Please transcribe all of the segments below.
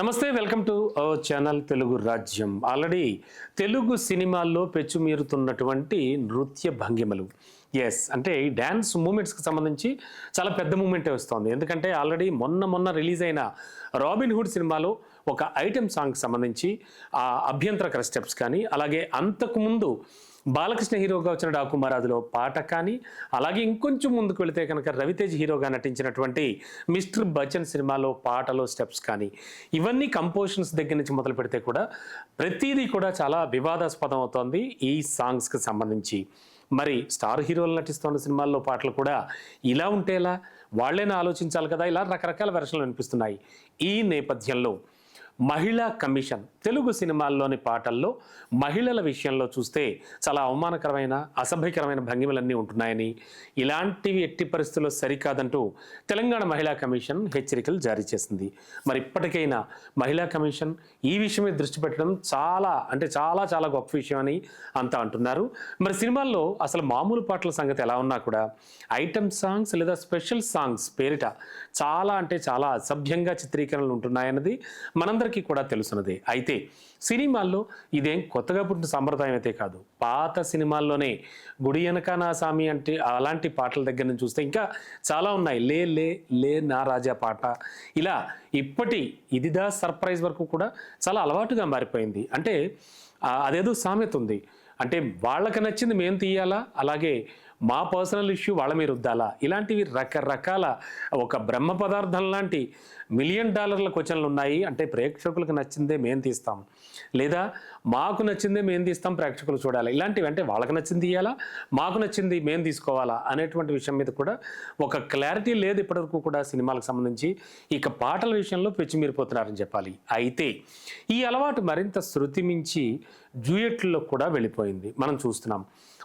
నమస్తే, welcome to our channel Telugu రాజ్యం. Already Telugu సినిమాల్లో పెచ్చుమీరుతున్నటువంటి నృత్య భంగిమలు, అంటే ఈ డ్యాన్స్ మూమెంట్స్కి సంబంధించి చాలా పెద్ద మూమెంటే వస్తుంది. ఎందుకంటే ఆల్రెడీ మొన్న రిలీజ్ అయిన రాబిన్ హుడ్ సినిమాలో ఒక ఐటెం సాంగ్కి సంబంధించి ఆ అభ్యంతరకర స్టెప్స్ కానీ, అలాగే అంతకుముందు బాలకృష్ణ హీరోగా వచ్చిన డాకు మహారాజులో పాట కానీ, అలాగే ఇంకొంచెం ముందుకు వెళితే కనుక రవితేజ్ హీరోగా నటించినటువంటి మిస్టర్ బచ్చన్ సినిమాలో పాటలో స్టెప్స్ కానీ, ఇవన్నీ కంపోజిషన్స్ దగ్గర నుంచి మొదలు పెడితే కూడా ప్రతిదీ కూడా చాలా వివాదాస్పదం అవుతోంది ఈ సాంగ్స్కి సంబంధించి. మరి స్టార్ హీరోలు నటిస్తున్న సినిమాల్లో పాటలు కూడా ఇలా ఉంటేలా, వాళ్ళేనా ఆలోచించాలి కదా, ఇలా రకరకాల వెర్షన్లు వినిపిస్తున్నాయి. ఈ నేపథ్యంలో మహిళా కమిషన్ తెలుగు సినిమాల్లోని పాటల్లో మహిళల విషయంలో చూస్తే చాలా అవమానకరమైన, అసభ్యకరమైన భంగిమలన్నీ ఉంటున్నాయని, ఇలాంటివి ఎట్టి పరిస్థితుల్లో సరికాదంటూ తెలంగాణ మహిళా కమిషన్ హెచ్చరికలు జారీ చేసింది. మరి ఇప్పటికైనా మహిళా కమిషన్ ఈ విషయమే దృష్టి పెట్టడం చాలా గొప్ప విషయం అని అంతా అంటున్నారు. మరి సినిమాల్లో అసలు మామూలు పాటల సంగతి ఎలా ఉన్నా కూడా ఐటమ్ సాంగ్స్ లేదా స్పెషల్ సాంగ్స్ పేరిట చాలా అసభ్యంగా చిత్రీకరణలు ఉంటున్నాయన్నది మనందరికీ కూడా తెలుసున్నదే. అయితే సినిమాల్లో ఇదేం కొత్తగా పుట్టిన సంప్రదాయం అయితే కాదు. పాత సినిమాల్లోనే గుడి వెనకానా సామి అంటే అలాంటి పాటల దగ్గర నుంచి చూస్తే ఇంకా చాలా ఉన్నాయి. లే లే లే నా రాజా పాట, ఇలా ఇప్పటి ఇదిదా సర్ప్రైజ్ వరకు కూడా చాలా అలవాటుగా మారిపోయింది. అంటే అదేదో సామెత ఉంది, అంటే వాళ్ళకి నచ్చింది మేము తీయాలా, అలాగే మా పర్సనల్ ఇష్యూ వాళ్ళ మీద రుద్దాలా, ఇలాంటివి రకరకాల ఒక బ్రహ్మ పదార్థం లాంటి $1 మిలియన్ క్వశ్చన్లు ఉన్నాయి. అంటే ప్రేక్షకులకు నచ్చిందే మేము తీస్తాం, లేదా మాకు నచ్చిందే మేము తీస్తాం, ప్రేక్షకులు చూడాలి, ఇలాంటివి. అంటే వాళ్ళకి నచ్చింది తీయాలా, మాకు నచ్చింది మేము తీసుకోవాలా అనేటువంటి విషయం మీద కూడా ఒక క్లారిటీ లేదు ఇప్పటివరకు కూడా సినిమాలకు సంబంధించి. ఇక పాటల విషయంలో పెచ్చిమీరిపోతున్నారని చెప్పాలి. అయితే ఈ అలవాటు మరింత శృతి మించి డ్యూయెట్లో కూడా వెళ్ళిపోయింది. మనం చూస్తున్నాం.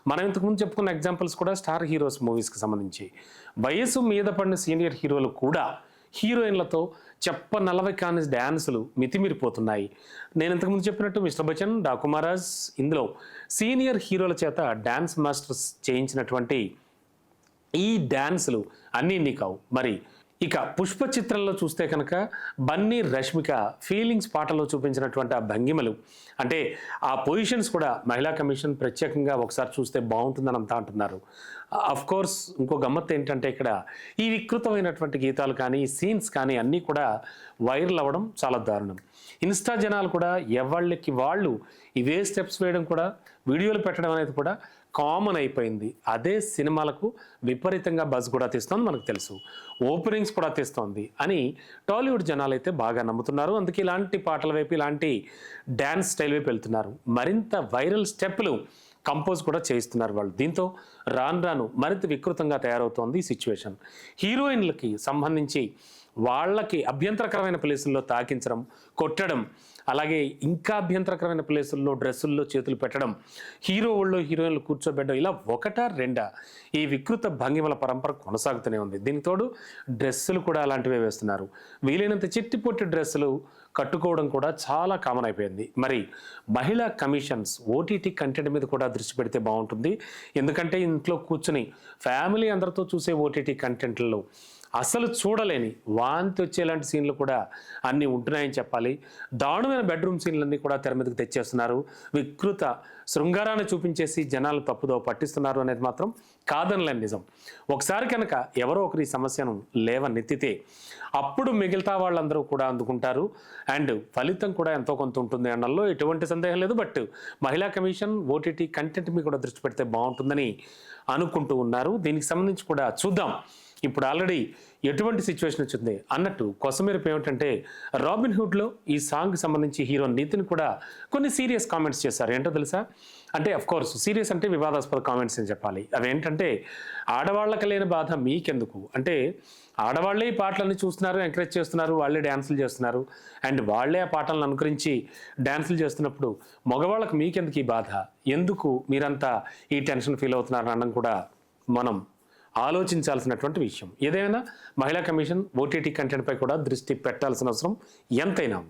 మనం ఇంతకుముందు చెప్పుకున్న ఎగ్జాంపుల్స్ కూడా స్టార్ హీరోస్ మూవీస్కి సంబంధించి వయసు మీద పడిన సీనియర్ హీరోలు కూడా హీరోయిన్లతో నలవై కాని డ్యాన్సులు మితిమీరిపోతున్నాయి. నేను ఇంతకుముందు చెప్పినట్టు మిస్టర్ బచ్చన్, డాకు మహారాజ్ ఇందులో సీనియర్ హీరోల చేత డ్యాన్స్ మాస్టర్స్ చేయించినటువంటి ఈ డ్యాన్సులు అన్నీ కావు. మరి ఇక పుష్ప చిత్రంలో చూస్తే కనుక బన్నీ రష్మిక ఫీలింగ్స్ పాటలో చూపించినటువంటి ఆ భంగిమలు, అంటే ఆ పొజిషన్స్ కూడా మహిళా కమిషన్ ప్రత్యేకంగా ఒకసారి చూస్తే బాగుంటుందని అంతా అంటున్నారు. కోర్స్ ఇంకో గమ్మత్తు ఏంటంటే ఇక్కడ ఈ వికృతమైనటువంటి గీతాలు కానీ, సీన్స్ కానీ అన్నీ కూడా వైరల్ అవ్వడం చాలా దారుణం. ఇన్స్టా జనాలు కూడా ఎవళ్ళకి వాళ్ళు ఇవే స్టెప్స్ వేయడం కూడా, వీడియోలు పెట్టడం అనేది కూడా కామన్ అయిపోయింది. అదే సినిమాలకు విపరీతంగా బజ్ కూడా తీస్తోంది, మనకు తెలుసు. ఓపెనింగ్స్ కూడా తీస్తోంది అని టాలీవుడ్ జనాలు అయితే బాగా నమ్ముతున్నారు. అందుకే ఇలాంటి పాటల వైపు, ఇలాంటి డ్యాన్స్ స్టైల్ వైపు వెళ్తున్నారు. మరింత వైరల్ స్టెప్పులు కంపోజ్ కూడా చేయిస్తున్నారు వాళ్ళు. దీంతో రాను మరింత వికృతంగా తయారవుతోంది ఈ సిచ్యువేషన్. హీరోయిన్లకి సంబంధించి వాళ్ళకి అభ్యంతరకరమైన ప్లేసుల్లో తాకించడం, కొట్టడం, అలాగే ఇంకా అభ్యంతరకరమైన ప్లేసుల్లో డ్రెస్సుల్లో చేతులు పెట్టడం, హీరో ఒళ్ళో హీరోయిన్లు కూర్చోబెట్టడం, ఇలా ఒకటా రెండా ఈ వికృత భంగిమల పరంపర కొనసాగుతూనే ఉంది. దీనికి తోడు డ్రెస్సులు కూడా అలాంటివే వేస్తున్నారు. వీలైనంత చిట్టిపొట్టి డ్రెస్సులు కట్టుకోవడం కూడా చాలా కామన్ అయిపోయింది. మరి మహిళా కమిషన్స్ ఓటీటీ కంటెంట్ మీద కూడా దృష్టి పెడితే బాగుంటుంది. ఎందుకంటే ఇంట్లో కూర్చుని ఫ్యామిలీ అందరితో చూసే ఓటీటీ కంటెంట్లలో అసలు చూడలేని వాంతి వచ్చేలాంటి సీన్లు కూడా అన్నీ ఉంటున్నాయని చెప్పాలి. దారుణమైన బెడ్రూమ్ సీన్లన్నీ కూడా తెర మీదకి తెచ్చేస్తున్నారు. వికృత శృంగారాన్ని చూపించేసి జనాలు తప్పుదో పట్టిస్తున్నారు అనేది మాత్రం కాదనలేని నిజం. ఒకసారి కనుక ఎవరో ఒకరి సమస్యను లేవనెత్తితే అప్పుడు మిగతా వాళ్ళందరూ కూడా అందుకుంటారు. అండ్ ఫలితం కూడా ఎంతో కొంత ఉంటుంది అనడంలో ఎటువంటి సందేహం లేదు. బట్ మహిళా కమిషన్ ఓటీటీ కంటెంట్ మీద కూడా దృష్టి పెడితే బాగుంటుందని అనుకుంటూ ఉన్నారు. దీనికి సంబంధించి కూడా చూద్దాం. ఇప్పుడు ఆల్రెడీ ఎటువంటి సిచ్యువేషన్ వచ్చింది అన్నట్టు కొసమెరుపు ఏమిటంటే, రాబిన్ హుడ్లో ఈ సాంగ్కి సంబంధించి హీరో నితిన్ కూడా కొన్ని సీరియస్ కామెంట్స్ చేశారు. ఏంటో తెలుసా? అంటే కోర్స్ సీరియస్ అంటే వివాదాస్పద కామెంట్స్ అని చెప్పాలి. అవేంటంటే, ఆడవాళ్ళకి లేని బాధ మీకెందుకు, అంటే ఆడవాళ్లే ఈ పాటలన్నీ చూస్తున్నారు, ఎంకరేజ్ చేస్తున్నారు, వాళ్ళే డ్యాన్సులు చేస్తున్నారు, అండ్ వాళ్ళే ఆ పాటలను అనుకరించి డ్యాన్సులు చేస్తున్నప్పుడు మగవాళ్ళకి మీకెందుకు ఈ బాధ, ఎందుకు మీరంతా ఈ టెన్షన్ ఫీల్ అవుతున్నారని అనడం కూడా మనం ఆలోచించాల్సినటువంటి విషయం. ఏదైనా మహిళా కమిషన్ ఓటీటీ కంటెంట్పై కూడా దృష్టి పెట్టాల్సిన అవసరం ఎంతైనా ఉంది.